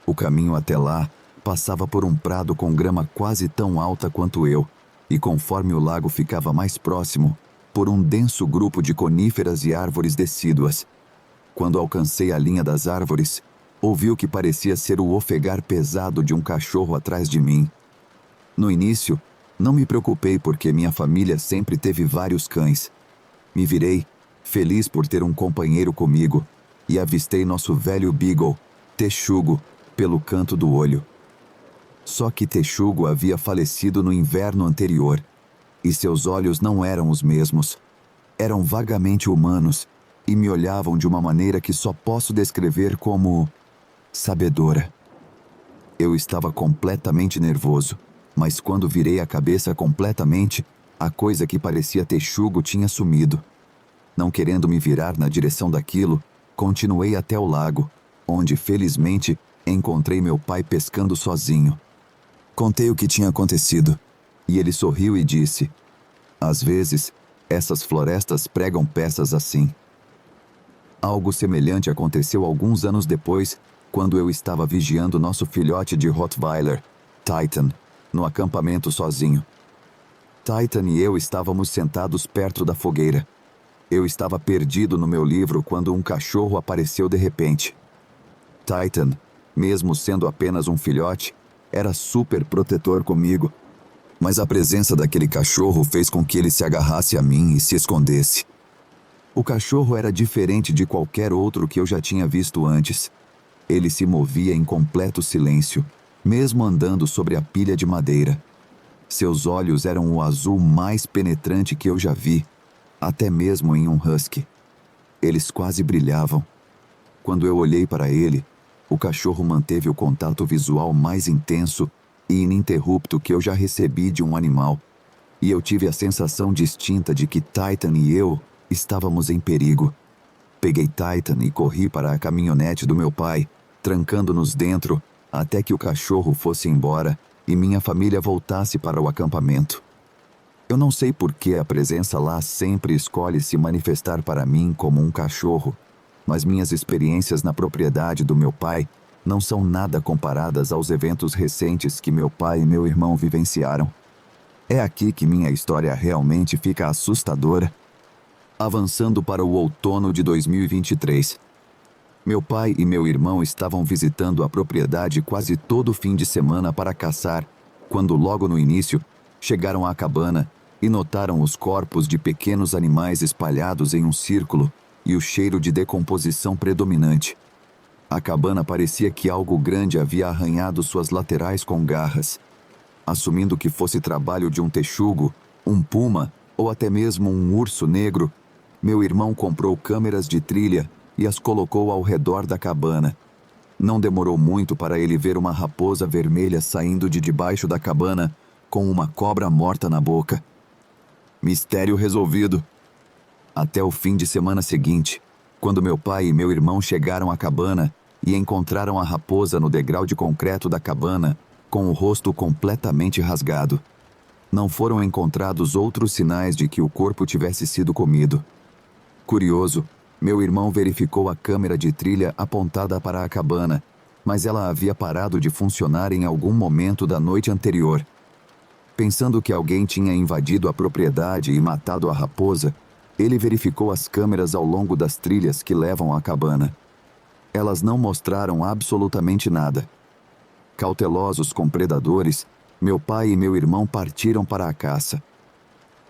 O caminho até lá passava por um prado com grama quase tão alta quanto eu, e conforme o lago ficava mais próximo, por um denso grupo de coníferas e árvores decíduas. Quando alcancei a linha das árvores, ouvi o que parecia ser o ofegar pesado de um cachorro atrás de mim. No início, não me preocupei porque minha família sempre teve vários cães. Me virei, feliz por ter um companheiro comigo, e avistei nosso velho Beagle, Texugo, pelo canto do olho. Só que Texugo havia falecido no inverno anterior, e seus olhos não eram os mesmos. Eram vagamente humanos, e me olhavam de uma maneira que só posso descrever como sabedora. Eu estava completamente nervoso, mas quando virei a cabeça completamente, a coisa que parecia Texugo tinha sumido. Não querendo me virar na direção daquilo, continuei até o lago, onde, felizmente, encontrei meu pai pescando sozinho. Contei o que tinha acontecido, e ele sorriu e disse: "Às vezes, essas florestas pregam peças assim." Algo semelhante aconteceu alguns anos depois, quando eu estava vigiando nosso filhote de Rottweiler, Titan, no acampamento sozinho. Titan e eu estávamos sentados perto da fogueira. Eu estava perdido no meu livro quando um cachorro apareceu de repente. Titan, mesmo sendo apenas um filhote, era super protetor comigo, mas a presença daquele cachorro fez com que ele se agarrasse a mim e se escondesse. O cachorro era diferente de qualquer outro que eu já tinha visto antes. Ele se movia em completo silêncio, mesmo andando sobre a pilha de madeira. Seus olhos eram o azul mais penetrante que eu já vi, até mesmo em um husky. Eles quase brilhavam. Quando eu olhei para ele, o cachorro manteve o contato visual mais intenso e ininterrupto que eu já recebi de um animal, e eu tive a sensação distinta de que Titan e eu estávamos em perigo. Peguei Titan e corri para a caminhonete do meu pai, trancando-nos dentro até que o cachorro fosse embora e minha família voltasse para o acampamento. Eu não sei por que a presença lá sempre escolhe se manifestar para mim como um cachorro, mas minhas experiências na propriedade do meu pai não são nada comparadas aos eventos recentes que meu pai e meu irmão vivenciaram. É aqui que minha história realmente fica assustadora. Avançando para o outono de 2023. Meu pai e meu irmão estavam visitando a propriedade quase todo fim de semana para caçar, quando logo no início, chegaram à cabana e notaram os corpos de pequenos animais espalhados em um círculo e o cheiro de decomposição predominante. A cabana parecia que algo grande havia arranhado suas laterais com garras. Assumindo que fosse trabalho de um texugo, um puma ou até mesmo um urso negro, meu irmão comprou câmeras de trilha e as colocou ao redor da cabana. Não demorou muito para ele ver uma raposa vermelha saindo de debaixo da cabana com uma cobra morta na boca. Mistério resolvido. Até o fim de semana seguinte, quando meu pai e meu irmão chegaram à cabana e encontraram a raposa no degrau de concreto da cabana, com o rosto completamente rasgado. Não foram encontrados outros sinais de que o corpo tivesse sido comido. Curioso, meu irmão verificou a câmera de trilha apontada para a cabana, mas ela havia parado de funcionar em algum momento da noite anterior. Pensando que alguém tinha invadido a propriedade e matado a raposa, ele verificou as câmeras ao longo das trilhas que levam à cabana. Elas não mostraram absolutamente nada. Cautelosos com predadores, meu pai e meu irmão partiram para a caça.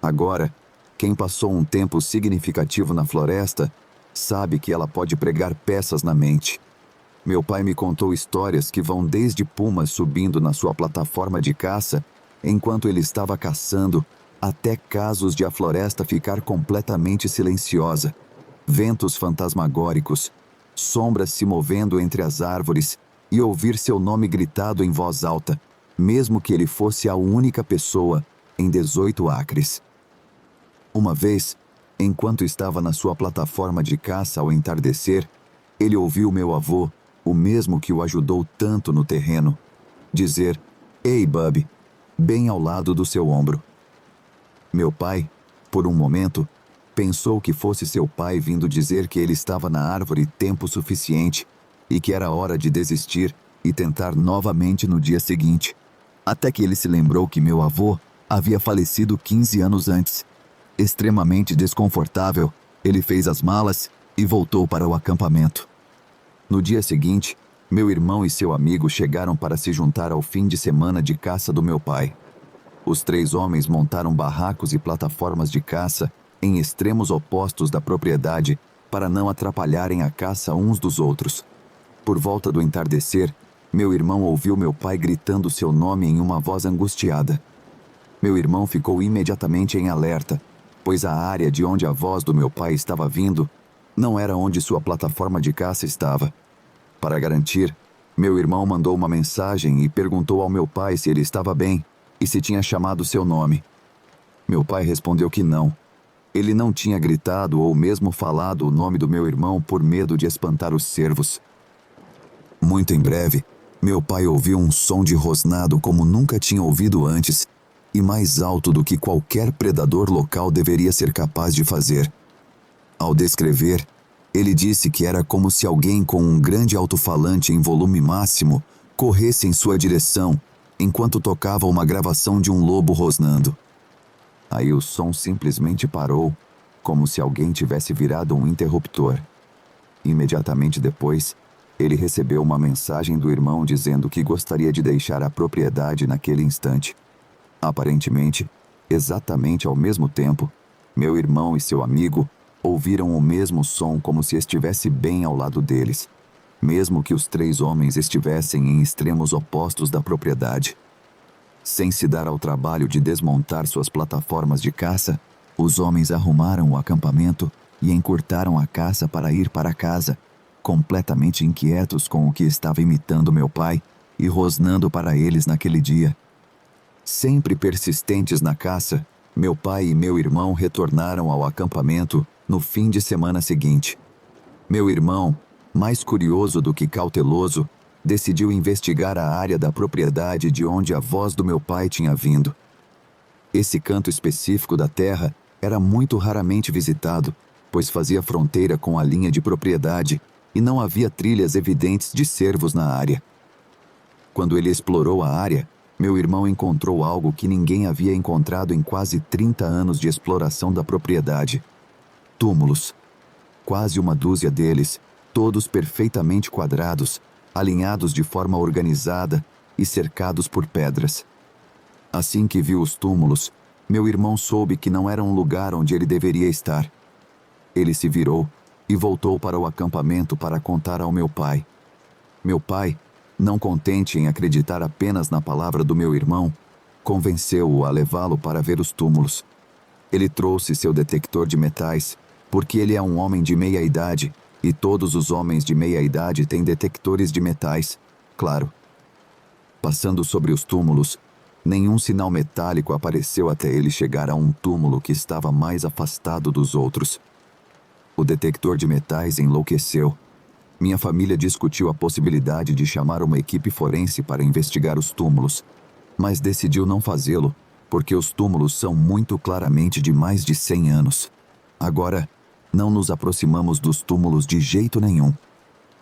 Agora, quem passou um tempo significativo na floresta sabe que ela pode pregar peças na mente. Meu pai me contou histórias que vão desde pumas subindo na sua plataforma de caça enquanto ele estava caçando, até casos de a floresta ficar completamente silenciosa, ventos fantasmagóricos, sombras se movendo entre as árvores e ouvir seu nome gritado em voz alta, mesmo que ele fosse a única pessoa em 18 acres. Uma vez, enquanto estava na sua plataforma de caça ao entardecer, ele ouviu meu avô, o mesmo que o ajudou tanto no terreno, dizer: "Ei, Bub", bem ao lado do seu ombro. Meu pai, por um momento, pensou que fosse seu pai vindo dizer que ele estava na árvore tempo suficiente e que era hora de desistir e tentar novamente no dia seguinte. Até que ele se lembrou que meu avô havia falecido 15 anos antes. Extremamente desconfortável, ele fez as malas e voltou para o acampamento. No dia seguinte, meu irmão e seu amigo chegaram para se juntar ao fim de semana de caça do meu pai. Os 3 homens montaram barracos e plataformas de caça em extremos opostos da propriedade para não atrapalharem a caça uns dos outros. Por volta do entardecer, meu irmão ouviu meu pai gritando seu nome em uma voz angustiada. Meu irmão ficou imediatamente em alerta, pois a área de onde a voz do meu pai estava vindo não era onde sua plataforma de caça estava. Para garantir, meu irmão mandou uma mensagem e perguntou ao meu pai se ele estava bem e se tinha chamado seu nome. Meu pai respondeu que não. Ele não tinha gritado ou mesmo falado o nome do meu irmão por medo de espantar os cervos. Muito em breve, meu pai ouviu um som de rosnado como nunca tinha ouvido antes e mais alto do que qualquer predador local deveria ser capaz de fazer. Ao descrever, ele disse que era como se alguém com um grande alto-falante em volume máximo corresse em sua direção enquanto tocava uma gravação de um lobo rosnando. Aí o som simplesmente parou, como se alguém tivesse virado um interruptor. Imediatamente depois, ele recebeu uma mensagem do irmão dizendo que gostaria de deixar a propriedade naquele instante. Aparentemente, exatamente ao mesmo tempo, meu irmão e seu amigo ouviram o mesmo som como se estivesse bem ao lado deles, mesmo que os 3 homens estivessem em extremos opostos da propriedade. Sem se dar ao trabalho de desmontar suas plataformas de caça, os homens arrumaram o acampamento e encurtaram a caça para ir para casa, completamente inquietos com o que estava imitando meu pai e rosnando para eles naquele dia. Sempre persistentes na caça, meu pai e meu irmão retornaram ao acampamento no fim de semana seguinte. Meu irmão, mais curioso do que cauteloso, decidiu investigar a área da propriedade de onde a voz do meu pai tinha vindo. Esse canto específico da terra era muito raramente visitado, pois fazia fronteira com a linha de propriedade e não havia trilhas evidentes de cervos na área. Quando ele explorou a área, meu irmão encontrou algo que ninguém havia encontrado em quase 30 anos de exploração da propriedade: túmulos. Quase uma dúzia deles, todos perfeitamente quadrados, alinhados de forma organizada e cercados por pedras. Assim que viu os túmulos, meu irmão soube que não era um lugar onde ele deveria estar. Ele se virou e voltou para o acampamento para contar ao meu pai. Meu pai, não contente em acreditar apenas na palavra do meu irmão, convenceu-o a levá-lo para ver os túmulos. Ele trouxe seu detector de metais, porque ele é um homem de meia idade, e todos os homens de meia idade têm detectores de metais, claro. Passando sobre os túmulos, nenhum sinal metálico apareceu até ele chegar a um túmulo que estava mais afastado dos outros. O detector de metais enlouqueceu. Minha família discutiu a possibilidade de chamar uma equipe forense para investigar os túmulos, mas decidiu não fazê-lo, porque os túmulos são muito claramente de mais de 100 anos. Agora, não nos aproximamos dos túmulos de jeito nenhum.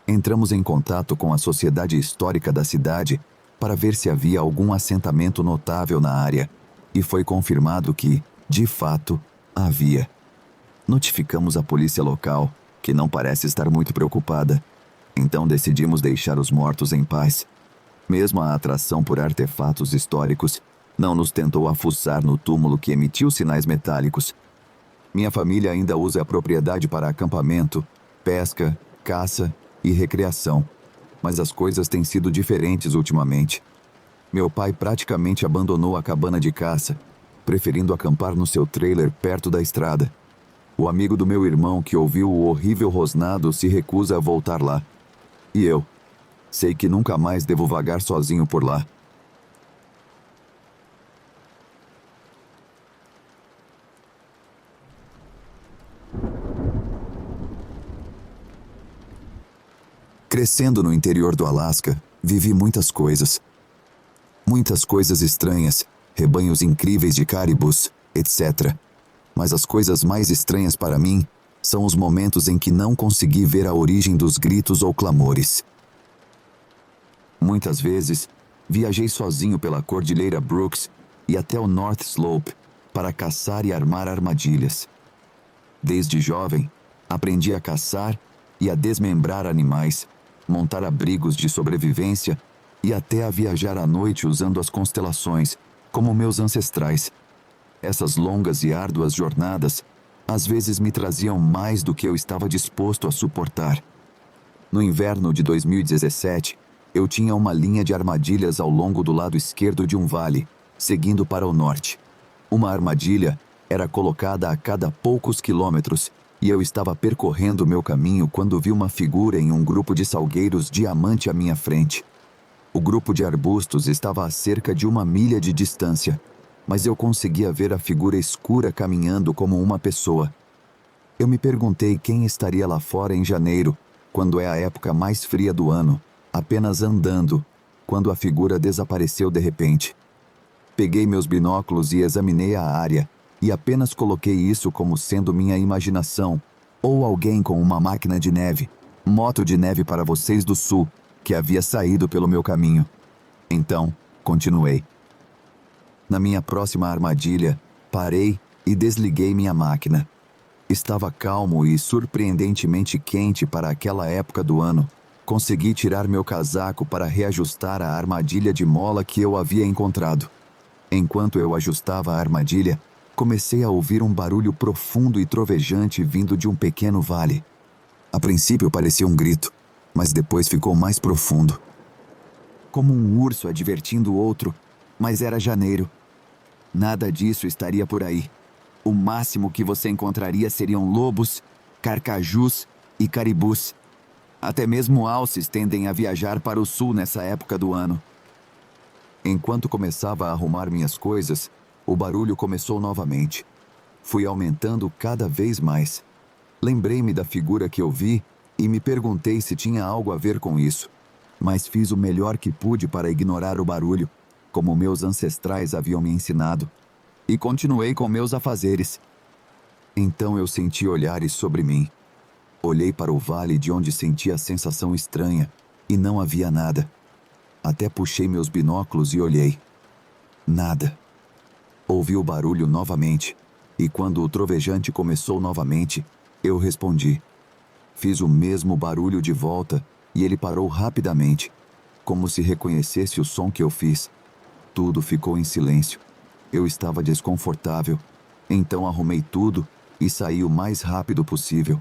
Entramos em contato com a Sociedade Histórica da cidade para ver se havia algum assentamento notável na área, e foi confirmado que, de fato, havia. Notificamos a polícia local, que não parece estar muito preocupada. Então decidimos deixar os mortos em paz. Mesmo a atração por artefatos históricos não nos tentou afuçar no túmulo que emitiu sinais metálicos. Minha família ainda usa a propriedade para acampamento, pesca, caça e recreação, mas as coisas têm sido diferentes ultimamente. Meu pai praticamente abandonou a cabana de caça, preferindo acampar no seu trailer perto da estrada. O amigo do meu irmão que ouviu o horrível rosnado se recusa a voltar lá. E eu sei que nunca mais devo vagar sozinho por lá. Crescendo no interior do Alasca, vivi muitas coisas. Muitas coisas estranhas, rebanhos incríveis de caribus, etc. Mas as coisas mais estranhas para mim são os momentos em que não consegui ver a origem dos gritos ou clamores. Muitas vezes, viajei sozinho pela Cordilheira Brooks e até o North Slope para caçar e armar armadilhas. Desde jovem, aprendi a caçar e a desmembrar animais, montar abrigos de sobrevivência e até a viajar à noite usando as constelações, como meus ancestrais. Essas longas e árduas jornadas às vezes me traziam mais do que eu estava disposto a suportar. No inverno de 2017, eu tinha uma linha de armadilhas ao longo do lado esquerdo de um vale, seguindo para o norte. Uma armadilha era colocada a cada poucos quilômetros e eu estava percorrendo meu caminho quando vi uma figura em um grupo de salgueiros diamante à minha frente. O grupo de arbustos estava a cerca de 1 milha de distância, mas eu conseguia ver a figura escura caminhando como uma pessoa. Eu me perguntei quem estaria lá fora em janeiro, quando é a época mais fria do ano, apenas andando, quando a figura desapareceu de repente. Peguei meus binóculos e examinei a área, e apenas coloquei isso como sendo minha imaginação, ou alguém com uma máquina de neve, moto de neve para vocês do sul, que havia saído pelo meu caminho. Então, continuei. Na minha próxima armadilha, parei e desliguei minha máquina. Estava calmo e surpreendentemente quente para aquela época do ano. Consegui tirar meu casaco para reajustar a armadilha de mola que eu havia encontrado. Enquanto eu ajustava a armadilha, comecei a ouvir um barulho profundo e trovejante vindo de um pequeno vale. A princípio parecia um grito, mas depois ficou mais profundo. Como um urso advertindo o outro, mas era janeiro. Nada disso estaria por aí. O máximo que você encontraria seriam lobos carcajus e caribus. Até mesmo alces tendem a viajar para o sul nessa época do ano. Enquanto começava a arrumar minhas coisas, o barulho começou novamente. Fui aumentando cada vez mais. Lembrei-me da figura que eu vi e me perguntei se tinha algo a ver com isso. Mas fiz o melhor que pude para ignorar o barulho, como meus ancestrais haviam me ensinado, e continuei com meus afazeres. Então eu senti olhares sobre mim. Olhei para o vale de onde senti a sensação estranha, e não havia nada. Até puxei meus binóculos e olhei. Nada. Ouvi o barulho novamente, e quando o trovejante começou novamente, eu respondi. Fiz o mesmo barulho de volta, e ele parou rapidamente, como se reconhecesse o som que eu fiz. Tudo ficou em silêncio. Eu estava desconfortável, então arrumei tudo e saí o mais rápido possível.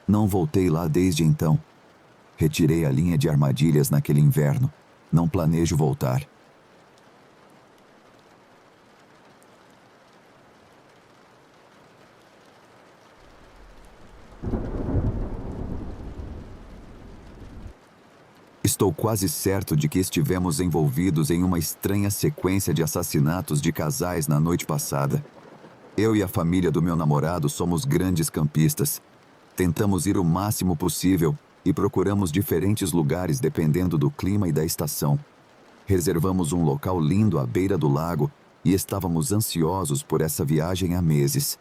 Não voltei lá desde então. Retirei a linha de armadilhas naquele inverno. Não planejo voltar. Estou quase certo de que estivemos envolvidos em uma estranha sequência de assassinatos de casais na noite passada. Eu e a família do meu namorado somos grandes campistas. Tentamos ir o máximo possível e procuramos diferentes lugares dependendo do clima e da estação. Reservamos um local lindo à beira do lago e estávamos ansiosos por essa viagem há meses.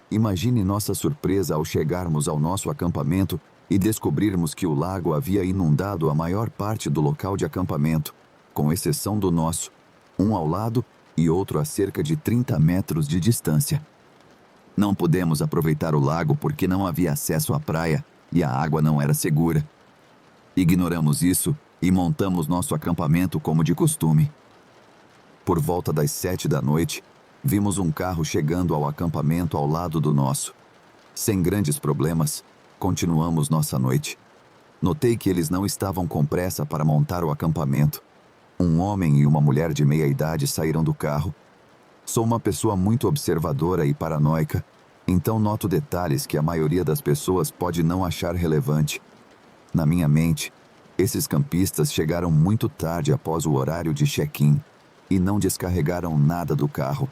Imagine nossa surpresa ao chegarmos ao nosso acampamento e descobrirmos que o lago havia inundado a maior parte do local de acampamento, com exceção do nosso, um ao lado e outro a cerca de 30 metros de distância. Não pudemos aproveitar o lago porque não havia acesso à praia e a água não era segura. Ignoramos isso e montamos nosso acampamento como de costume. Por volta das 7 da noite, vimos um carro chegando ao acampamento ao lado do nosso. Sem grandes problemas, continuamos nossa noite. Notei que eles não estavam com pressa para montar o acampamento. Um homem e uma mulher de meia idade saíram do carro. Sou uma pessoa muito observadora e paranoica, então noto detalhes que a maioria das pessoas pode não achar relevante. Na minha mente, esses campistas chegaram muito tarde após o horário de check-in e não descarregaram nada do carro.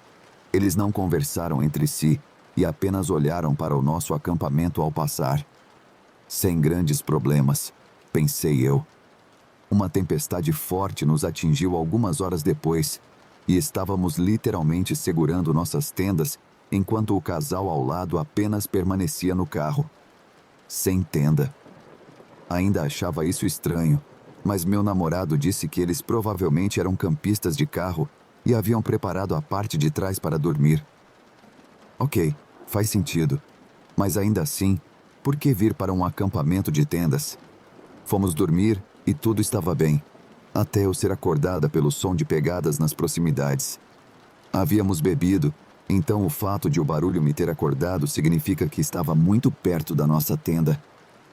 Eles não conversaram entre si e apenas olharam para o nosso acampamento ao passar. Sem grandes problemas, pensei eu. Uma tempestade forte nos atingiu algumas horas depois e estávamos literalmente segurando nossas tendas enquanto o casal ao lado apenas permanecia no carro. Sem tenda. Ainda achava isso estranho, mas meu namorado disse que eles provavelmente eram campistas de carro e haviam preparado a parte de trás para dormir. Ok, faz sentido. Mas ainda assim, por que vir para um acampamento de tendas? Fomos dormir e tudo estava bem, até eu ser acordada pelo som de pegadas nas proximidades. Havíamos bebido, então o fato de o barulho me ter acordado significa que estava muito perto da nossa tenda.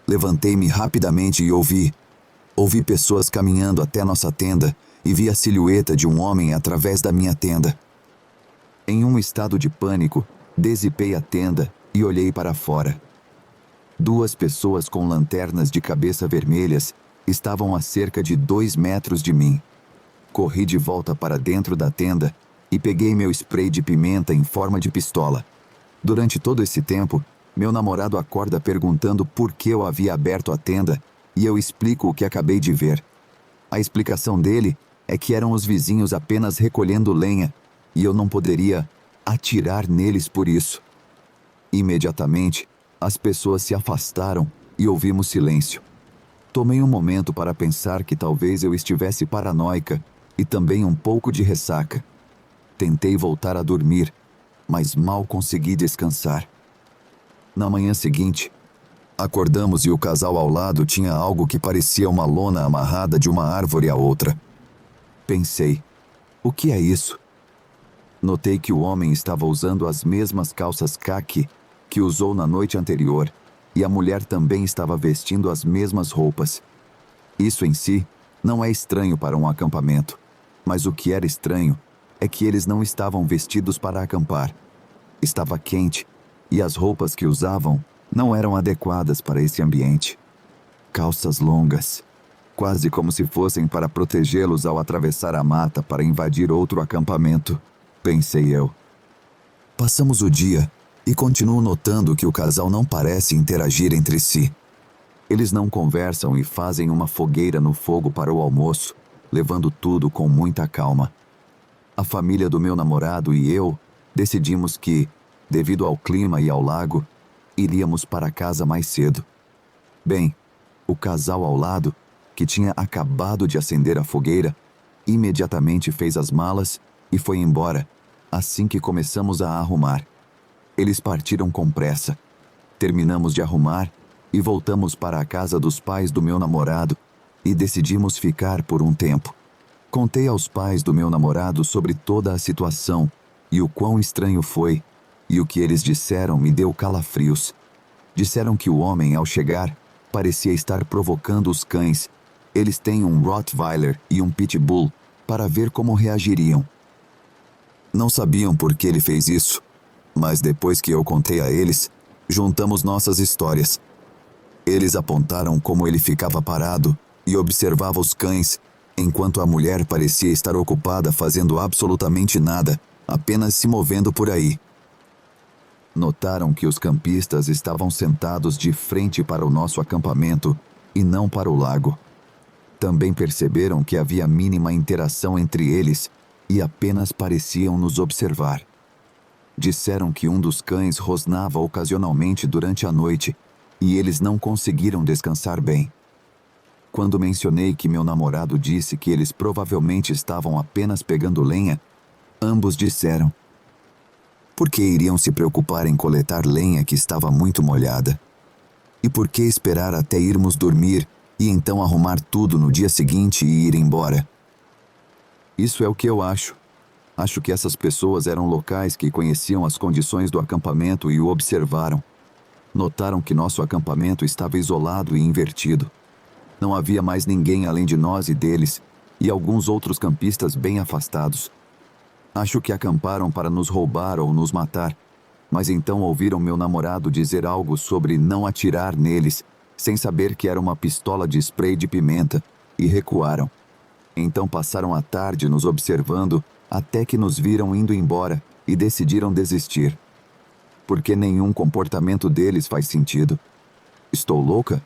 Levantei-me rapidamente e ouvi pessoas caminhando até nossa tenda e vi a silhueta de um homem através da minha tenda. Em um estado de pânico, dezipei a tenda e olhei para fora. 2 pessoas com lanternas de cabeça vermelhas estavam a cerca de 2 metros de mim. Corri de volta para dentro da tenda e peguei meu spray de pimenta em forma de pistola. Durante todo esse tempo, meu namorado acorda perguntando por que eu havia aberto a tenda e eu explico o que acabei de ver. A explicação dele é que eram os vizinhos apenas recolhendo lenha e eu não poderia atirar neles por isso. Imediatamente, as pessoas se afastaram e ouvimos silêncio. Tomei um momento para pensar que talvez eu estivesse paranoica e também um pouco de ressaca. Tentei voltar a dormir, mas mal consegui descansar. Na manhã seguinte, acordamos e o casal ao lado tinha algo que parecia uma lona amarrada de uma árvore à outra. Pensei, o que é isso? Notei que o homem estava usando as mesmas calças caqui que usou na noite anterior, e a mulher também estava vestindo as mesmas roupas. Isso em si não é estranho para um acampamento, mas o que era estranho é que eles não estavam vestidos para acampar. Estava quente, e as roupas que usavam não eram adequadas para esse ambiente. Calças longas, quase como se fossem para protegê-los ao atravessar a mata para invadir outro acampamento, pensei eu. Passamos o dia e continuo notando que o casal não parece interagir entre si. Eles não conversam e fazem uma fogueira no fogo para o almoço, levando tudo com muita calma. A família do meu namorado e eu decidimos que, devido ao clima e ao lago, iríamos para casa mais cedo. Bem, o casal ao lado, que tinha acabado de acender a fogueira, imediatamente fez as malas e foi embora, assim que começamos a arrumar. Eles partiram com pressa. Terminamos de arrumar e voltamos para a casa dos pais do meu namorado e decidimos ficar por um tempo. Contei aos pais do meu namorado sobre toda a situação e o quão estranho foi, e o que eles disseram me deu calafrios. Disseram que o homem, ao chegar, parecia estar provocando os cães. Eles têm um Rottweiler e um Pitbull para ver como reagiriam. Não sabiam por que ele fez isso, mas depois que eu contei a eles, juntamos nossas histórias. Eles apontaram como ele ficava parado e observava os cães, enquanto a mulher parecia estar ocupada fazendo absolutamente nada, apenas se movendo por aí. Notaram que os campistas estavam sentados de frente para o nosso acampamento e não para o lago. Também perceberam que havia mínima interação entre eles e apenas pareciam nos observar. Disseram que um dos cães rosnava ocasionalmente durante a noite e eles não conseguiram descansar bem. Quando mencionei que meu namorado disse que eles provavelmente estavam apenas pegando lenha, ambos disseram: por que iriam se preocupar em coletar lenha que estava muito molhada? E por que esperar até irmos dormir e então arrumar tudo no dia seguinte e ir embora? Isso é o que eu acho. Acho que essas pessoas eram locais que conheciam as condições do acampamento e o observaram. Notaram que nosso acampamento estava isolado e invertido. Não havia mais ninguém além de nós e deles, e alguns outros campistas bem afastados. Acho que acamparam para nos roubar ou nos matar, mas então ouviram meu namorado dizer algo sobre não atirar neles, sem saber que era uma pistola de spray de pimenta, e recuaram. Então passaram a tarde nos observando até que nos viram indo embora e decidiram desistir. Porque nenhum comportamento deles faz sentido. Estou louca?